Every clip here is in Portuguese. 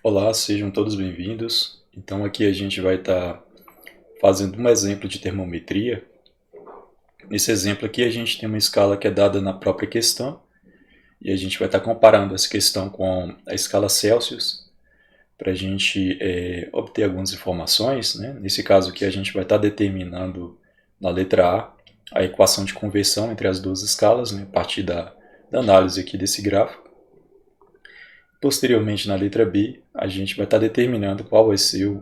Olá, sejam todos bem-vindos. Então aqui a gente vai estar fazendo um exemplo de termometria. Nesse exemplo aqui a gente tem uma escala que é dada na própria questão e a gente vai estar comparando essa questão com a escala Celsius para a gente obter algumas informações, né? Nesse caso aqui a gente vai estar determinando na letra A equação de conversão entre as duas escalas, né? A partir da análise aqui desse gráfico. Posteriormente, na letra B, a gente vai estar determinando qual vai ser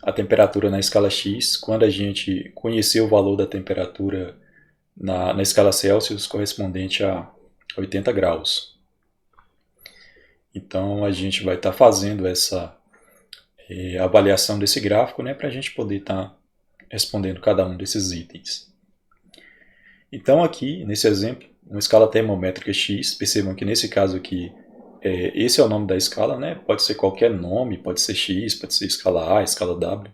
a temperatura na escala X quando a gente conhecer o valor da temperatura na escala Celsius correspondente a 80 graus. Então, a gente vai estar fazendo essa avaliação desse gráfico, né, para a gente poder estar respondendo cada um desses itens. Então, aqui, nesse exemplo, uma escala termométrica X, percebam que nesse caso aqui, esse é o nome da escala, né? Pode ser qualquer nome, pode ser X, pode ser escala A, escala W.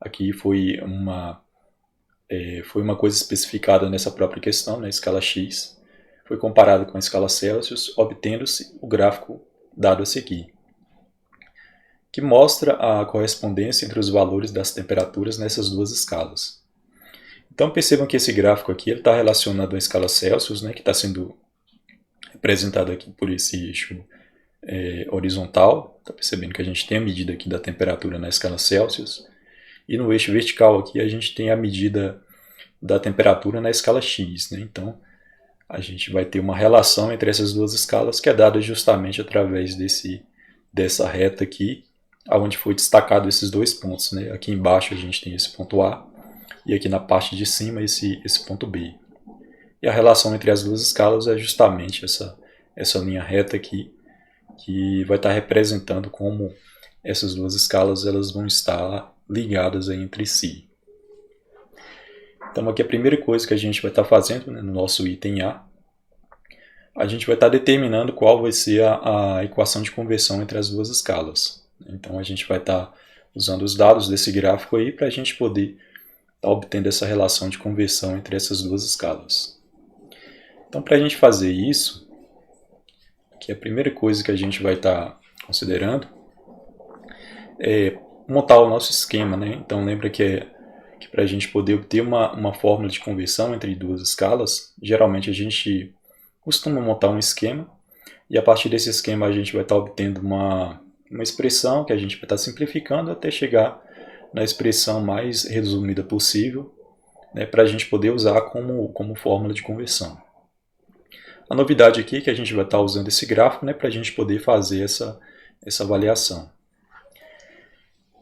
Aqui foi uma coisa especificada nessa própria questão, né? Escala X. Foi comparada com a escala Celsius, obtendo-se o gráfico dado a seguir, que mostra a correspondência entre os valores das temperaturas nessas duas escalas. Então percebam que esse gráfico aqui está relacionado à escala Celsius, né? Que está sendo representado aqui por esse eixo horizontal. Está percebendo que a gente tem a medida aqui da temperatura na escala Celsius. E no eixo vertical aqui a gente tem a medida da temperatura na escala X, né? Então a gente vai ter uma relação entre essas duas escalas que é dada justamente através dessa reta aqui, onde foi destacado esses dois pontos, né? Aqui embaixo a gente tem esse ponto A e aqui na parte de cima esse ponto B. E a relação entre as duas escalas é justamente essa linha reta aqui, que vai estar representando como essas duas escalas elas vão estar ligadas aí entre si. Então aqui a primeira coisa que a gente vai estar fazendo, né, no nosso item a gente vai estar determinando qual vai ser a equação de conversão entre as duas escalas. Então a gente vai estar usando os dados desse gráfico aí para a gente poder estar obtendo essa relação de conversão entre essas duas escalas. Então para a gente fazer isso, que a primeira coisa que a gente vai estar considerando é montar o nosso esquema, né? Então lembra que para a gente poder obter uma fórmula de conversão entre duas escalas, geralmente a gente costuma montar um esquema e a partir desse esquema a gente vai estar obtendo uma expressão que a gente vai estar simplificando até chegar na expressão mais resumida possível, né, para a gente poder usar como fórmula de conversão. A novidade aqui é que a gente vai estar usando esse gráfico, né, para a gente poder fazer essa avaliação.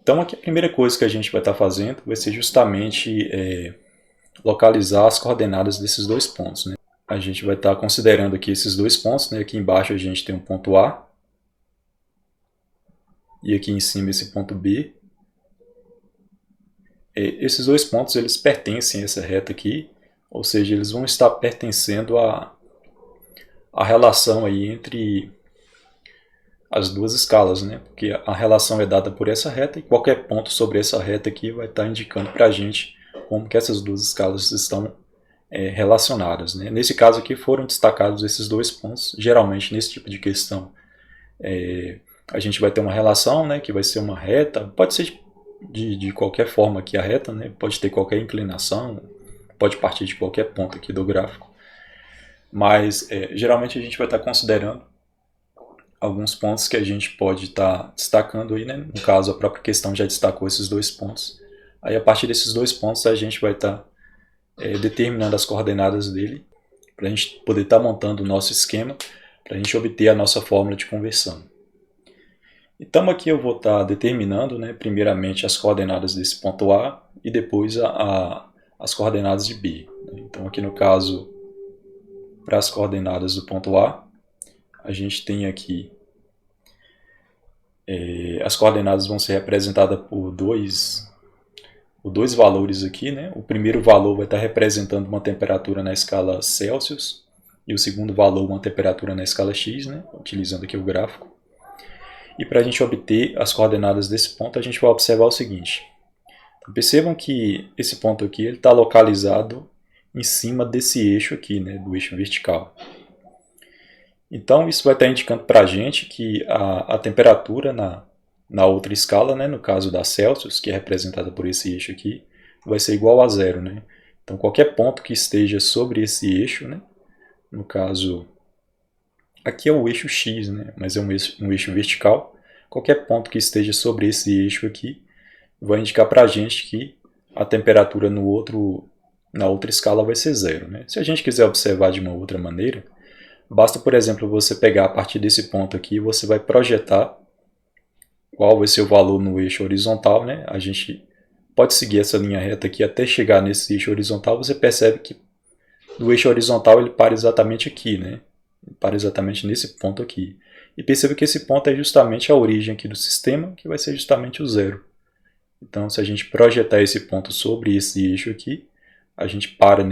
Então aqui a primeira coisa que a gente vai estar fazendo vai ser justamente localizar as coordenadas desses dois pontos, né? A gente vai estar considerando aqui esses dois pontos, né? Aqui embaixo a gente tem um ponto A e aqui em cima esse ponto B. Esses dois pontos eles pertencem a essa reta aqui, ou seja, eles vão estar pertencendo a relação aí entre as duas escalas, né? Porque a relação é dada por essa reta e qualquer ponto sobre essa reta aqui vai estar indicando para a gente como que essas duas escalas estão relacionadas, né? Nesse caso aqui foram destacados esses dois pontos. Geralmente nesse tipo de questão a gente vai ter uma relação, né, que vai ser uma reta, pode ser de qualquer forma aqui a reta, né? Pode ter qualquer inclinação, pode partir de qualquer ponto aqui do gráfico, mas geralmente a gente vai estar considerando alguns pontos que a gente pode estar destacando aí, né? No caso, a própria questão já destacou esses dois pontos. Aí, a partir desses dois pontos, a gente vai estar determinando as coordenadas dele, para a gente poder estar montando o nosso esquema, para a gente obter a nossa fórmula de conversão. Então, aqui eu vou estar determinando, né, primeiramente as coordenadas desse ponto A e depois as coordenadas de B. Então, aqui no caso, para as coordenadas do ponto A gente tem aqui as coordenadas vão ser representadas por dois valores aqui, né? O primeiro valor vai estar representando uma temperatura na escala Celsius e o segundo valor uma temperatura na escala X, né? Utilizando aqui o gráfico. E para a gente obter as coordenadas desse ponto, a gente vai observar o seguinte. Então, percebam que esse ponto aqui está localizado em cima desse eixo aqui, né? Do eixo vertical. Então isso vai estar indicando para a gente que a temperatura na outra escala, né, no caso da Celsius, que é representada por esse eixo aqui, vai ser igual a zero, né? Então qualquer ponto que esteja sobre esse eixo, né, no caso, aqui é o eixo X, né, mas é um eixo vertical, qualquer ponto que esteja sobre esse eixo aqui vai indicar para a gente que a temperatura na outra escala vai ser zero, né? Se a gente quiser observar de uma outra maneira, basta, por exemplo, você pegar a partir desse ponto aqui e você vai projetar qual vai ser o valor no eixo horizontal, né? A gente pode seguir essa linha reta aqui até chegar nesse eixo horizontal. Você percebe que no eixo horizontal ele para exatamente aqui, né? Ele para exatamente nesse ponto aqui. E perceba que esse ponto é justamente a origem aqui do sistema, que vai ser justamente o zero. Então, se a gente projetar esse ponto sobre esse eixo aqui, a gente para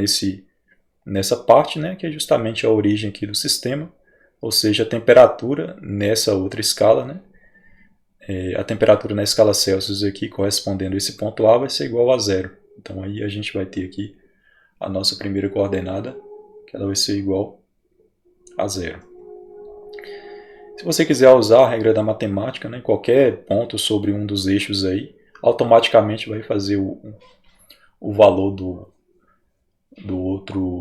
nessa parte, né, que é justamente a origem aqui do sistema, ou seja, a temperatura nessa outra escala, né, a temperatura na escala Celsius aqui, correspondendo a esse ponto A, vai ser igual a zero. Então aí a gente vai ter aqui a nossa primeira coordenada, que ela vai ser igual a zero. Se você quiser usar a regra da matemática, né, qualquer ponto sobre um dos eixos aí, automaticamente vai fazer o valor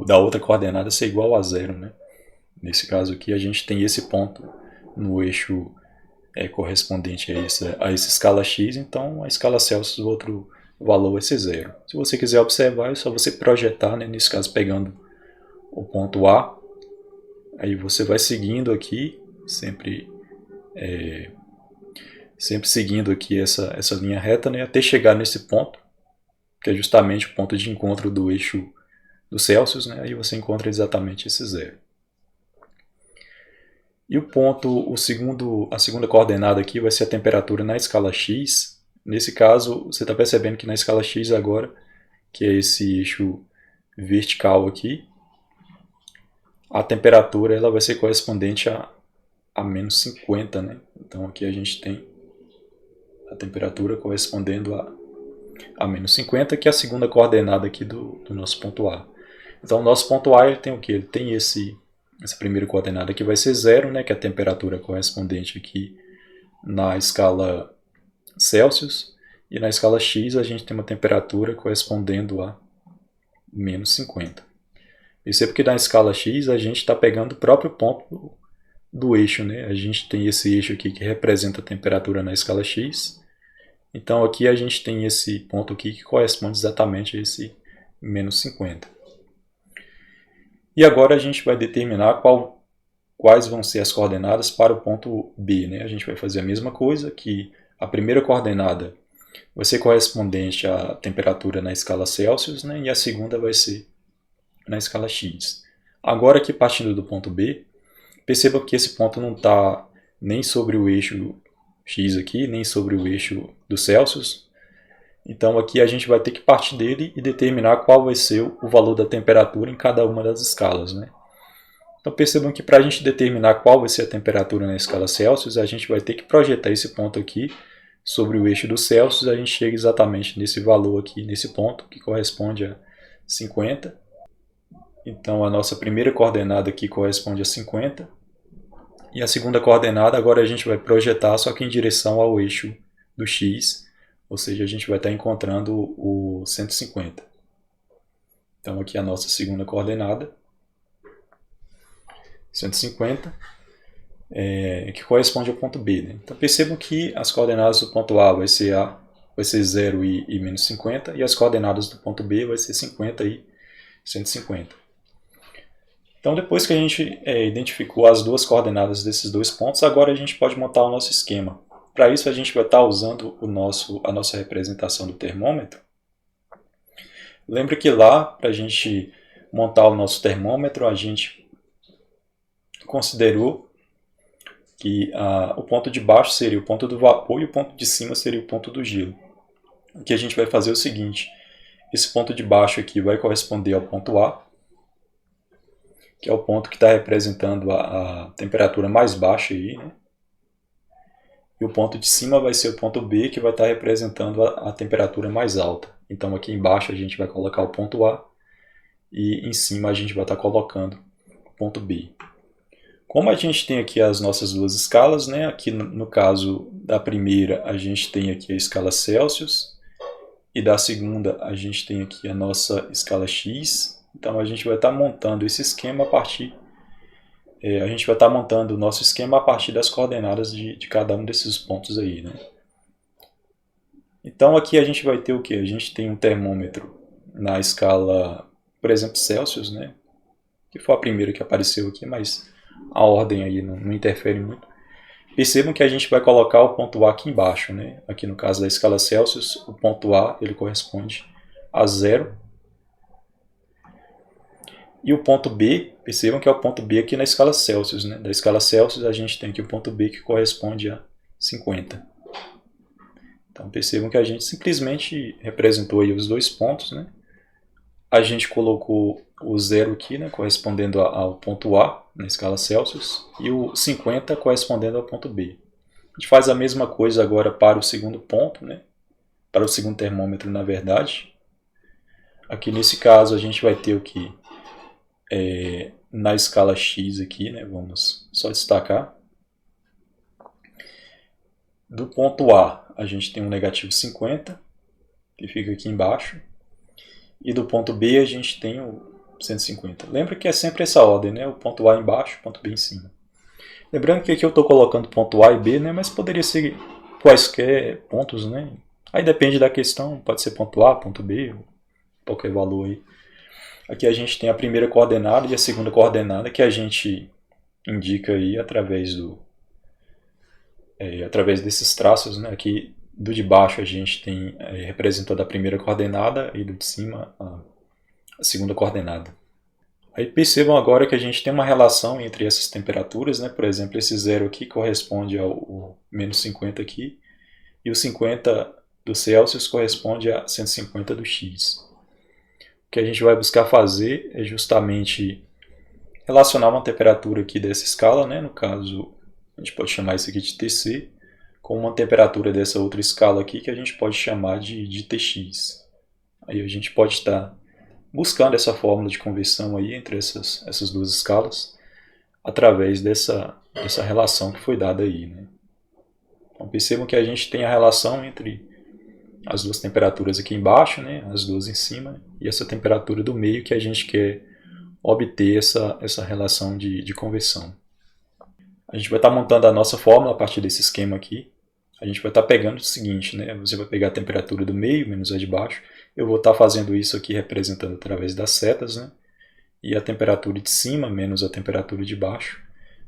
da outra coordenada ser igual a zero, né? Nesse caso aqui a gente tem esse ponto no eixo correspondente a essa escala x, então a escala Celsius o outro valor vai ser zero. Se você quiser observar, é só você projetar, né? Nesse caso pegando o ponto A, aí você vai seguindo aqui, sempre seguindo aqui essa linha reta, né, até chegar nesse ponto, que é justamente o ponto de encontro do eixo do Celsius, né, aí você encontra exatamente esse zero. E o ponto, a segunda coordenada aqui vai ser a temperatura na escala x. Nesse caso, você está percebendo que na escala x agora, que é esse eixo vertical aqui, a temperatura ela vai ser correspondente a menos 50, né? Então aqui a gente tem a temperatura correspondendo a menos 50, que é a segunda coordenada aqui do nosso ponto A. Então o nosso ponto A ele tem o que? Ele tem essa primeira coordenada que vai ser zero, né? Que é a temperatura correspondente aqui na escala Celsius, e na escala x a gente tem uma temperatura correspondendo a menos 50. Perceba que na escala x a gente está pegando o próprio ponto do eixo, né? A gente tem esse eixo aqui que representa a temperatura na escala x. Então aqui a gente tem esse ponto aqui que corresponde exatamente a esse menos 50. E agora a gente vai determinar quais vão ser as coordenadas para o ponto B, né? A gente vai fazer a mesma coisa, que a primeira coordenada vai ser correspondente à temperatura na escala Celsius, né? E a segunda vai ser na escala x. Agora aqui partindo do ponto B, perceba que esse ponto não está nem sobre o eixo x aqui, nem sobre o eixo do Celsius. Então aqui a gente vai ter que partir dele e determinar qual vai ser o valor da temperatura em cada uma das escalas, né? Então percebam que para a gente determinar qual vai ser a temperatura na escala Celsius, a gente vai ter que projetar esse ponto aqui sobre o eixo do Celsius. A gente chega exatamente nesse valor aqui, nesse ponto, que corresponde a 50. Então a nossa primeira coordenada aqui corresponde a 50. E a segunda coordenada agora a gente vai projetar só que em direção ao eixo do x, ou seja, a gente vai estar encontrando o 150. Então aqui a nossa segunda coordenada, 150, que corresponde ao ponto B, né? Então percebam que as coordenadas do ponto A vai ser 0 e menos 50, e as coordenadas do ponto B vai ser 50 e 150. Então depois que a gente identificou as duas coordenadas desses dois pontos, agora a gente pode montar o nosso esquema. Para isso a gente vai estar usando a nossa representação do termômetro. Lembre que lá, para a gente montar o nosso termômetro, a gente considerou que o ponto de baixo seria o ponto do vapor e o ponto de cima seria o ponto do gelo. O que a gente vai fazer é o seguinte: esse ponto de baixo aqui vai corresponder ao ponto A, que é o ponto que está representando a temperatura mais baixa aí, né? E o ponto de cima vai ser o ponto B, que vai estar representando a temperatura mais alta. Então aqui embaixo a gente vai colocar o ponto A e em cima a gente vai estar colocando o ponto B. Como a gente tem aqui as nossas duas escalas, né? Aqui no caso da primeira a gente tem aqui a escala Celsius e da segunda a gente tem aqui a nossa escala X. Então a gente vai estar montando esse esquema a partir a gente vai estar montando o nosso esquema a partir das coordenadas de cada um desses pontos aí, né? Então aqui a gente vai ter o que? A gente tem um termômetro na escala, por exemplo, Celsius, né? Que foi a primeira que apareceu aqui, mas a ordem aí não interfere muito. Percebam que a gente vai colocar o ponto A aqui embaixo, né? Aqui no caso da escala Celsius, o ponto A ele corresponde a 0. E o ponto B, percebam que é o ponto B aqui na escala Celsius, né? Da escala Celsius a gente tem aqui o ponto B que corresponde a 50. Então percebam que a gente simplesmente representou aí os dois pontos, né? A gente colocou o 0 aqui, né, correspondendo ao ponto A na escala Celsius, e o 50 correspondendo ao ponto B. A gente faz a mesma coisa agora para o segundo ponto, né, para o segundo termômetro, na verdade. Aqui nesse caso a gente vai ter o que? Na escala X aqui, né, vamos só destacar. Do ponto A gente tem um negativo 50, que fica aqui embaixo. E do ponto B a gente tem o 150. Lembra que é sempre essa ordem, né? O ponto A embaixo, o ponto B em cima. Lembrando que aqui eu estou colocando ponto A e B, né? Mas poderia ser quaisquer pontos, né? Aí depende da questão, pode ser ponto A, ponto B, qualquer valor aí. Aqui a gente tem a primeira coordenada e a segunda coordenada que a gente indica aí através desses traços, né? Aqui do de baixo a gente tem representando a primeira coordenada e do de cima a segunda coordenada. Aí percebam agora que a gente tem uma relação entre essas temperaturas, né? Por exemplo, esse 0 aqui corresponde ao menos 50 aqui, e o 50 do Celsius corresponde a 150 do X. O que a gente vai buscar fazer é justamente relacionar uma temperatura aqui dessa escala, né? No caso, a gente pode chamar isso aqui de Tc, com uma temperatura dessa outra escala aqui que a gente pode chamar de Tx. Aí a gente pode estar buscando essa fórmula de conversão aí entre essas duas escalas através dessa relação que foi dada aí, né? Então percebam que a gente tem a relação entre as duas temperaturas aqui embaixo, né, as duas em cima, e essa temperatura do meio que a gente quer obter essa relação de conversão. A gente vai estar montando a nossa fórmula a partir desse esquema aqui. A gente vai estar pegando o seguinte, né? Você vai pegar a temperatura do meio menos a de baixo. Eu vou estar fazendo isso aqui representando através das setas, né? E a temperatura de cima menos a temperatura de baixo.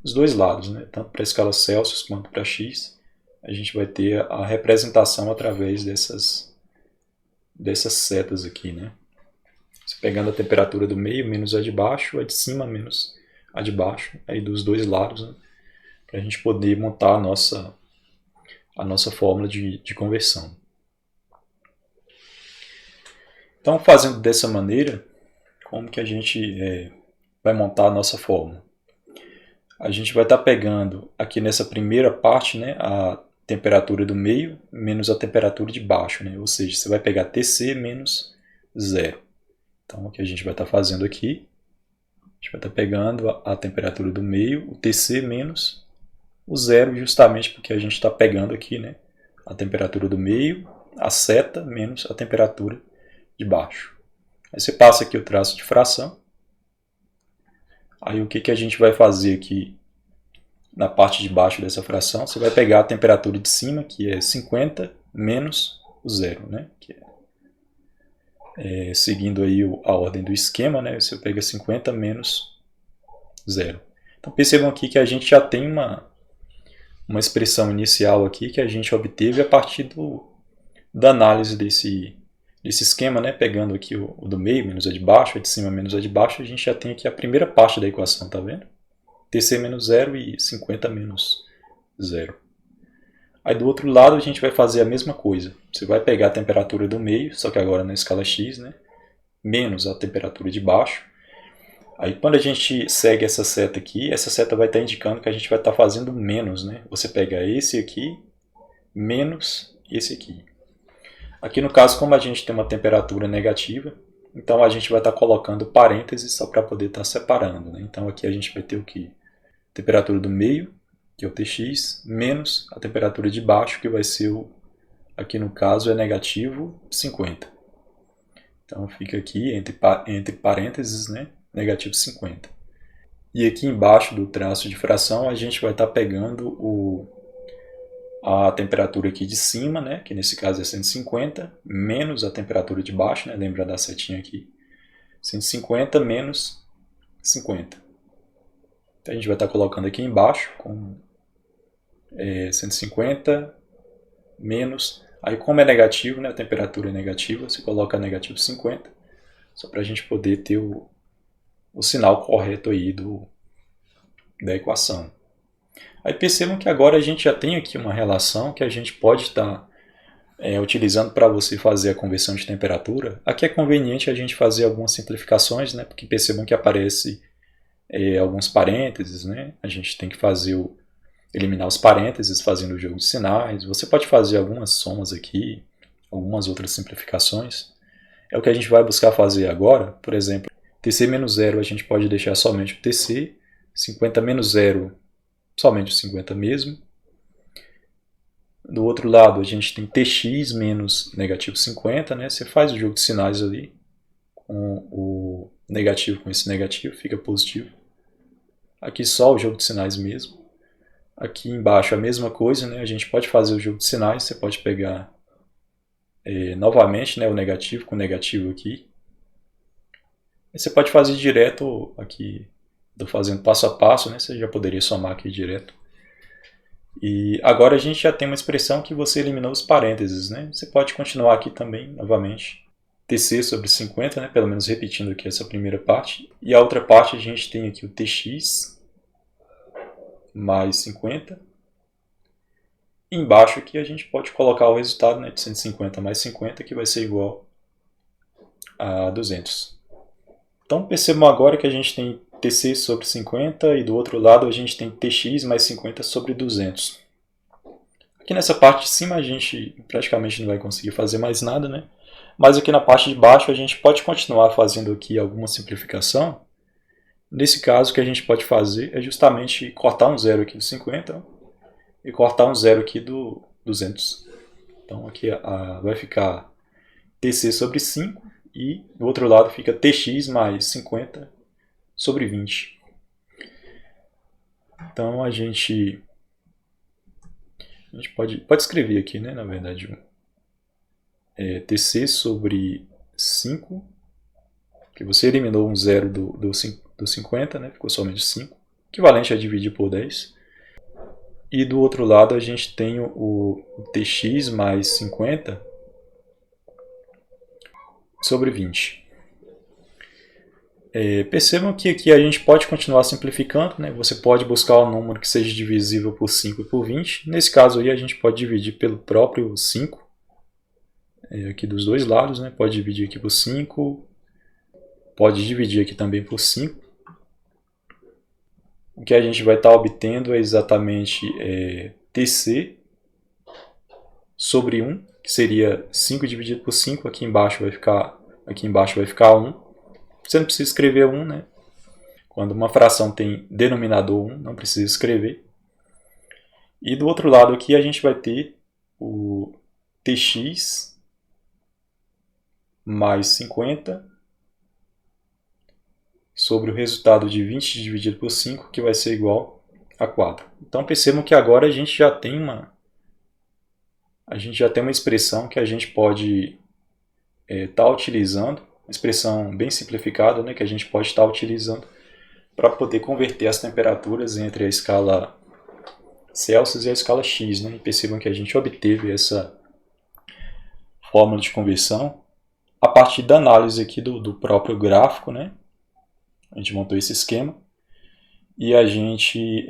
Os dois lados, né? Tanto para a escala Celsius quanto para X. A gente vai ter a representação através dessas setas aqui, né? Você pegando a temperatura do meio menos a de baixo, a de cima menos a de baixo, aí dos dois lados, né? Para a gente poder montar a nossa fórmula de conversão. Então, fazendo dessa maneira, como que a gente vai montar a nossa fórmula? A gente vai estar pegando aqui nessa primeira parte, né, a temperatura do meio menos a temperatura de baixo, né? Ou seja, você vai pegar Tc menos 0. Então, o que a gente vai estar fazendo aqui, a gente vai estar pegando a temperatura do meio, o Tc menos o 0, justamente porque a gente está pegando aqui, né, a temperatura do meio, a seta, menos a temperatura de baixo. Aí você passa aqui o traço de fração. Aí o que a gente vai fazer aqui na parte de baixo dessa fração? Você vai pegar a temperatura de cima, que é 50, menos o 0, né? Que seguindo aí a ordem do esquema, né? Você pega 50 menos 0. Então percebam aqui que a gente já tem uma expressão inicial aqui que a gente obteve a partir da análise desse esquema, né? Pegando aqui o do meio menos a de baixo, a de cima menos a de baixo, a gente já tem aqui a primeira parte da equação, tá vendo? Tc menos 0 e 50 menos 0. Aí do outro lado a gente vai fazer a mesma coisa. Você vai pegar a temperatura do meio, só que agora na escala X, né? Menos a temperatura de baixo. Aí quando a gente segue essa seta aqui, essa seta vai estar indicando que a gente vai estar fazendo menos, né? Você pega esse aqui, menos esse aqui. Aqui no caso, como a gente tem uma temperatura negativa, então a gente vai estar colocando parênteses só para poder estar separando, né? Então aqui a gente vai ter o que? temperatura do meio, que é o Tx, menos a temperatura de baixo, que vai ser, aqui no caso, é negativo 50. Então fica aqui, entre parênteses, né, negativo 50. E aqui embaixo do traço de fração, a gente vai estar pegando a temperatura aqui de cima, né, que nesse caso é 150, menos a temperatura de baixo, né, lembra da setinha aqui, 150 menos 50. Então a gente vai estar colocando aqui embaixo com 150 menos, aí como é negativo, né, a temperatura é negativa, você coloca negativo 50, só para a gente poder ter o sinal correto aí da equação. Aí percebam que agora a gente já tem aqui uma relação que a gente pode estar utilizando para você fazer a conversão de temperatura. Aqui é conveniente a gente fazer algumas simplificações, né, porque percebam que aparece alguns parênteses, né, a gente tem que eliminar os parênteses fazendo o jogo de sinais. Você pode fazer algumas somas aqui, algumas outras simplificações. É o que a gente vai buscar fazer agora. Por exemplo, Tc menos 0 a gente pode deixar somente o Tc, 50 menos 0 somente o 50 mesmo. Do outro lado a gente tem Tx menos negativo 50, né? Você faz o jogo de sinais ali, com o negativo com esse negativo, fica positivo. Aqui só o jogo de sinais mesmo. Aqui embaixo a mesma coisa, né? A gente pode fazer o jogo de sinais, você pode pegar novamente, né, o negativo com o negativo aqui. E você pode fazer direto aqui, estou fazendo passo a passo, né? Você já poderia somar aqui direto. E agora a gente já tem uma expressão que você eliminou os parênteses, né? Você pode continuar aqui também, novamente. Tc sobre 50, né? Pelo menos repetindo aqui essa primeira parte. E a outra parte a gente tem aqui o Tx mais 50. E embaixo aqui a gente pode colocar o resultado, né, de 150 mais 50, que vai ser igual a 200. Então percebam agora que a gente tem Tc sobre 50 e do outro lado a gente tem Tx mais 50 sobre 200. Aqui nessa parte de cima a gente praticamente não vai conseguir fazer mais nada, né? Mas aqui na parte de baixo a gente pode continuar fazendo aqui alguma simplificação. Nesse caso o que a gente pode fazer é justamente cortar um zero aqui do 50 e cortar um zero aqui do 200. Então aqui vai ficar Tc sobre 5 e do outro lado fica Tx mais 50 sobre 20. Então a gente pode escrever aqui, né, na verdade, Tc sobre 5, que você eliminou um zero do 50, né, ficou somente 5, equivalente a dividir por 10. E do outro lado a gente tem o Tx mais 50 sobre 20. Percebam que aqui a gente pode continuar simplificando, né? Você pode buscar um número que seja divisível por 5 e por 20. Nesse caso aí a gente pode dividir pelo próprio 5, aqui dos dois lados, né? Pode dividir aqui por 5, pode dividir aqui também por 5. O que a gente vai estar obtendo é exatamente Tc sobre 1, que seria 5 dividido por 5, aqui embaixo vai ficar 1. Você não precisa escrever 1, né? Quando uma fração tem denominador 1, não precisa escrever. E do outro lado aqui a gente vai ter o Tx mais 50 sobre o resultado de 20 dividido por 5, que vai ser igual a 4. Então percebam que agora a gente já tem uma expressão que a gente pode estar utilizando, uma expressão bem simplificada, né, que a gente pode estar utilizando para poder converter as temperaturas entre a escala Celsius e a escala X. Né? E percebam que a gente obteve essa fórmula de conversão a partir da análise aqui do próprio gráfico, né? A gente montou esse esquema e a gente,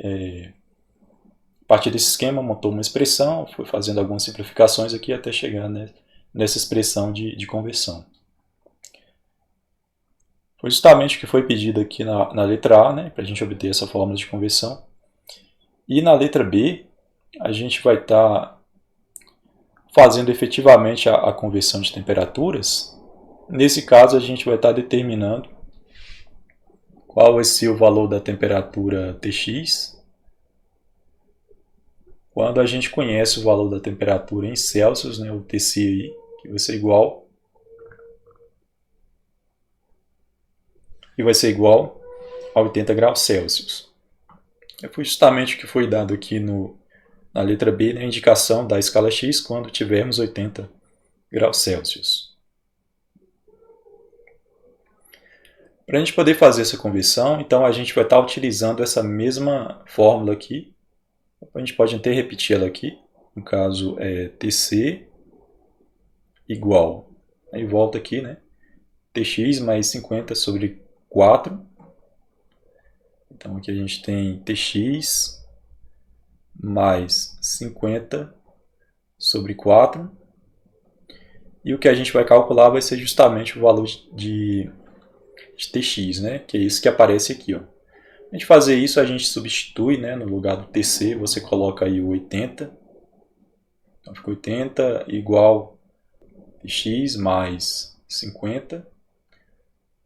a partir desse esquema, montou uma expressão, foi fazendo algumas simplificações aqui até chegar, né, nessa expressão de conversão. Foi justamente o que foi pedido aqui na letra A, né, para a gente obter essa fórmula de conversão. E na letra B, a gente vai estar fazendo efetivamente a conversão de temperaturas. Nesse caso, a gente vai estar determinando qual vai ser o valor da temperatura Tx quando a gente conhece o valor da temperatura em Celsius, né, o TC aí, que vai ser igual a 80 graus Celsius. Foi justamente o que foi dado aqui na letra B, na indicação da escala X, quando tivermos 80 graus Celsius. Para a gente poder fazer essa conversão, então a gente vai estar utilizando essa mesma fórmula aqui. A gente pode até repetir ela aqui. No caso é TC igual, aí volta aqui, né? TX mais 50 sobre 4. Então aqui a gente tem TX mais 50 sobre 4. E o que a gente vai calcular vai ser justamente o valor de TX, né? Que é isso que aparece aqui. Ó. A gente fazer isso, a gente substitui, né? No lugar do TC, você coloca aí o 80. Então fica 80 igual TX mais 50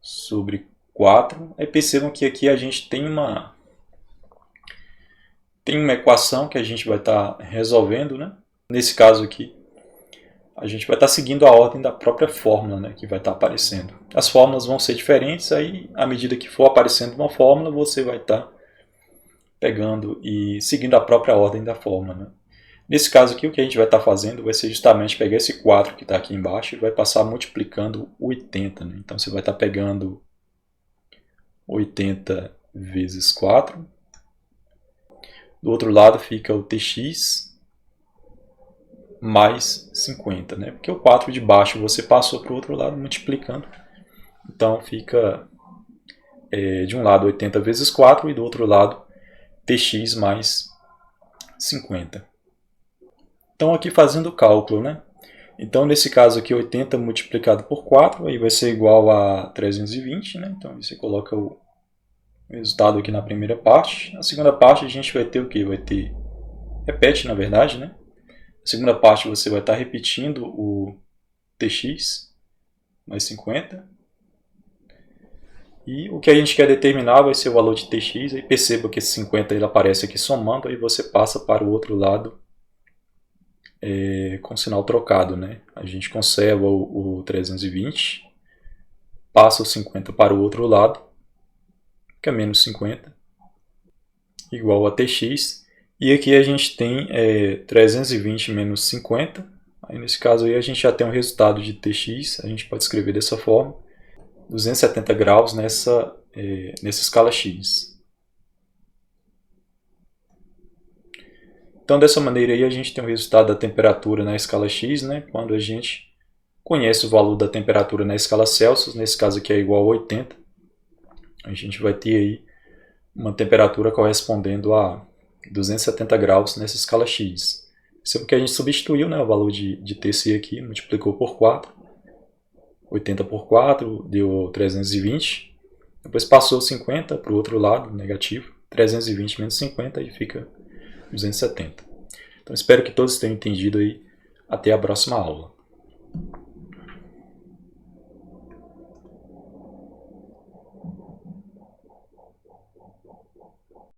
sobre 4. Aí percebam que aqui a gente tem uma equação que a gente vai estar resolvendo, né? Nesse caso aqui, a gente vai estar seguindo a ordem da própria fórmula, né, que vai estar aparecendo. As fórmulas vão ser diferentes, aí à medida que for aparecendo uma fórmula, você vai estar pegando e seguindo a própria ordem da fórmula. Né? Nesse caso aqui, o que a gente vai estar fazendo vai ser justamente pegar esse 4 que está aqui embaixo e vai passar multiplicando 80. Né? Então você vai estar pegando 80 vezes 4. Do outro lado fica o TX mais 50, né? Porque o 4 de baixo você passou para o outro lado multiplicando. Então fica de um lado 80 vezes 4 e do outro lado TX mais 50. Então aqui fazendo o cálculo, né? Então nesse caso aqui 80 multiplicado por 4 aí vai ser igual a 320, né? Então você coloca o resultado aqui na primeira parte. Na segunda parte a gente vai ter o que? Vai ter, repete na verdade, né? Na segunda parte você vai estar repetindo o TX mais 50. E o que a gente quer determinar vai ser o valor de TX. Aí perceba que esse 50 ele aparece aqui somando, aí você passa para o outro lado com sinal trocado. Né? A gente conserva o 320, passa o 50 para o outro lado, que é menos 50, igual a TX. E aqui a gente tem 320 menos 50. Aí nesse caso aí a gente já tem um resultado de TX, a gente pode escrever dessa forma, 270 graus nessa escala X. Então dessa maneira aí a gente tem o resultado da temperatura na escala X, né? Quando a gente conhece o valor da temperatura na escala Celsius, nesse caso aqui é igual a 80, a gente vai ter aí uma temperatura correspondendo a 270 graus nessa escala X. Isso é porque a gente substituiu, né, o valor de TC aqui, multiplicou por 4. 80 por 4 deu 320. Depois passou 50 para o outro lado, negativo. 320 menos 50 e fica 270. Então espero que todos tenham entendido aí. Até a próxima aula.